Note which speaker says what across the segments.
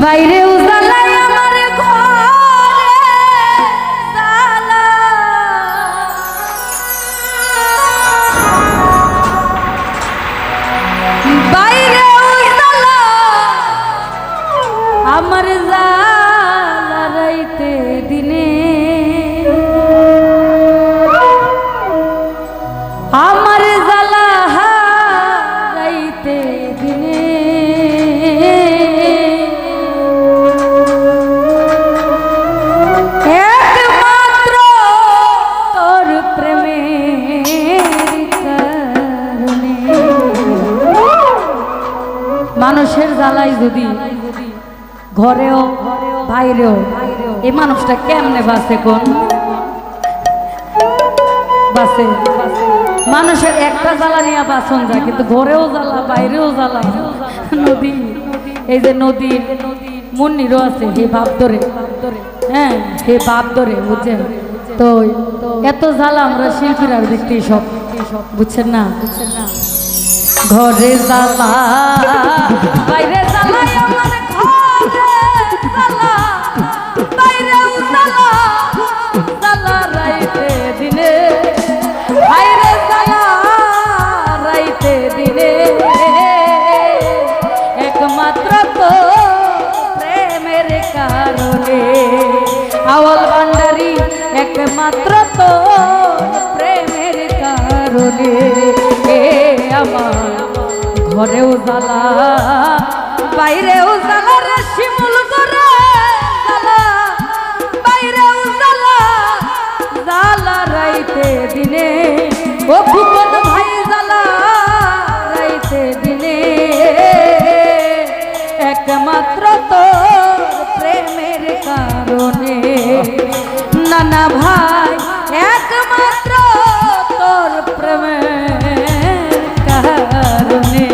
Speaker 1: বাইরে উজালাই আমার ঘরে জালা বাইরে উজালা আমার জালা রাইতে দিনে আমার জালা রাইতে দিনে মানুষের জ্বালাই যদি ঘরেও বাইরেও এই মানুষটা কেমনে বাঁচে কোন বাঁচে মানুষের একটা জ্বালা নিয়ে বাঁচন যায় কিন্তু ঘরেও জ্বালা বাইরেও জ্বালা নদী এই যে নদীর মুন্নিরও আছে হে বাপ ধরে হ্যাঁ হে বাপ ধরে বুঝছেন তো এত জ্বালা আমরা শিল্পীরা দেখতেই সব বুঝছেন না ঘরে জ্বালা বাইরে জ্বালা আমার ঘরে জ্বালা বাইরে জ্বালা জ্বালা রাইতে দিনে বাইরে জ্বালা রাইতে দিনে একমাত্র তো প্রেমের কারণে আওয়াল ভান্ডারী একমাত্র তো প্রেমের কারণে আমার ঘরেও জ্বালা বাইরেও জ্বালা রে শিমুল করে জ্বালা বাইরেও জ্বালা জ্বালা রাইতে দিনে ও ফুকন ভাই জ্বালা রাইতে দিনে একমাত্র তো প্রেমের কারণে নানা ভাই একমাত্র তোর প্রেমের কারণে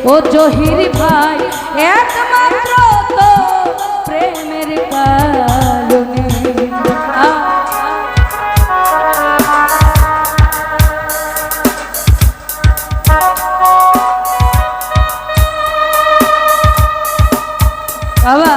Speaker 1: ও জহির ভাই একমাত্র তো প্রেমের কারণে বাবা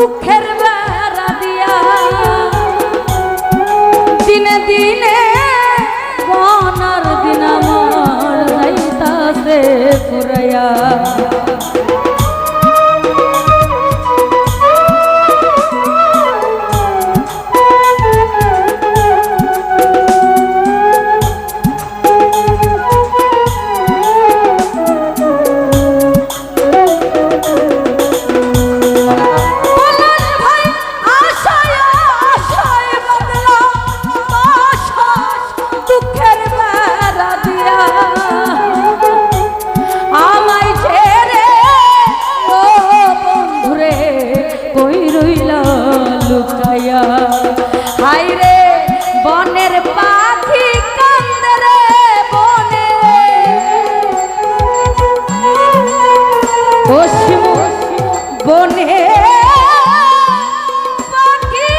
Speaker 1: দুঃখের বেড়া দিয়া দিনে দিনে বনার দিন আমার যাইতাছে ফুরাইয়া হাইরে বনের পাখি কান্দে রে বনে পশ্চিম বনে পাখি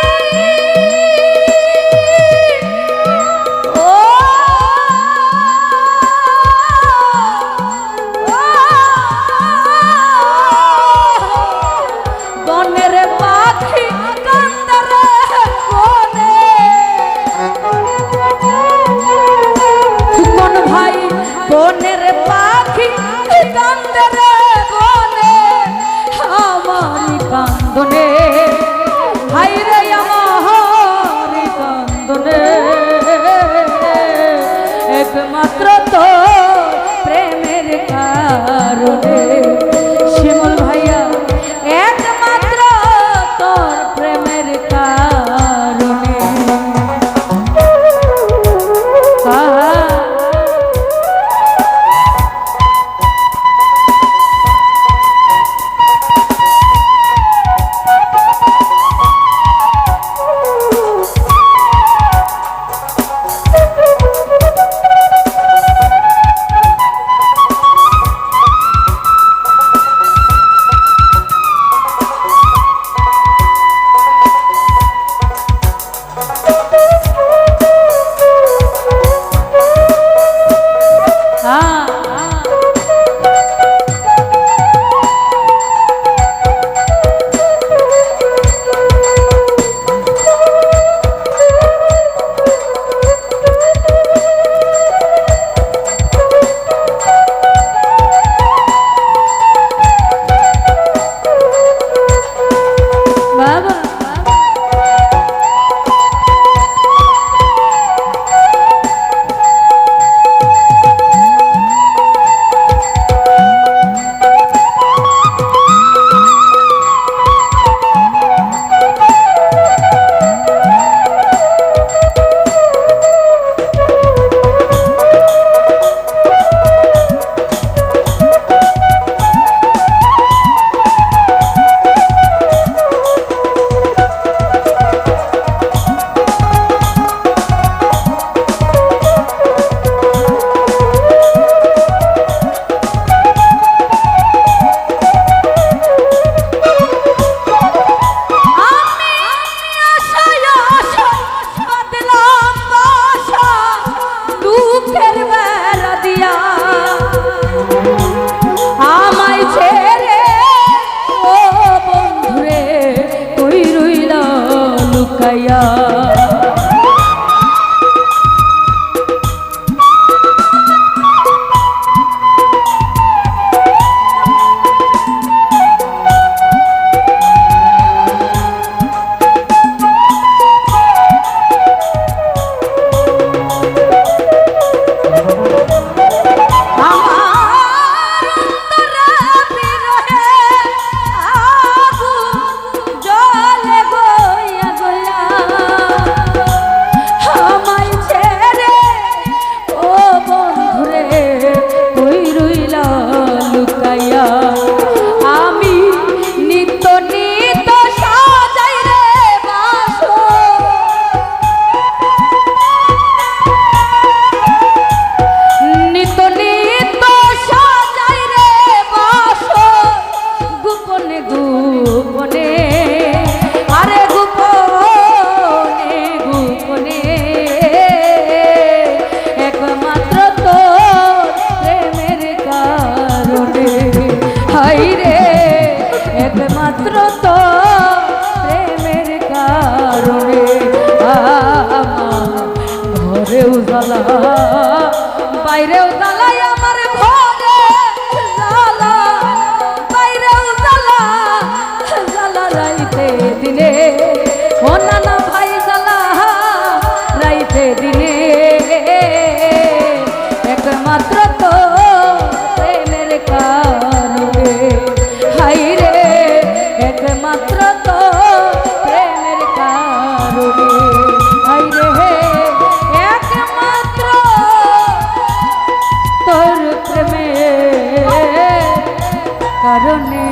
Speaker 1: বনের পাখি বনের পাখি কান্দে রে বনে আমারি কান্দনে হাইরে আমারি কান্দনে একমাত্র তো প্রেমের কারণে শিমুল ভাইয়া একমাত্র তোর প্রেমের কারণে বাইরেও জ্বালাই আমার ঘরে জ্বালা, বাইরেও জ্বালা জ্বালা রাইতে দিনে, ও নানা ভাই জ্বালা রাইতে দিনে, একমাত্র তো প্রেমের কারণে, হাই রে একমাত্র তো প্রেমের কারণে, হাই রে একমাত্র তোর প্রেমের কারণে।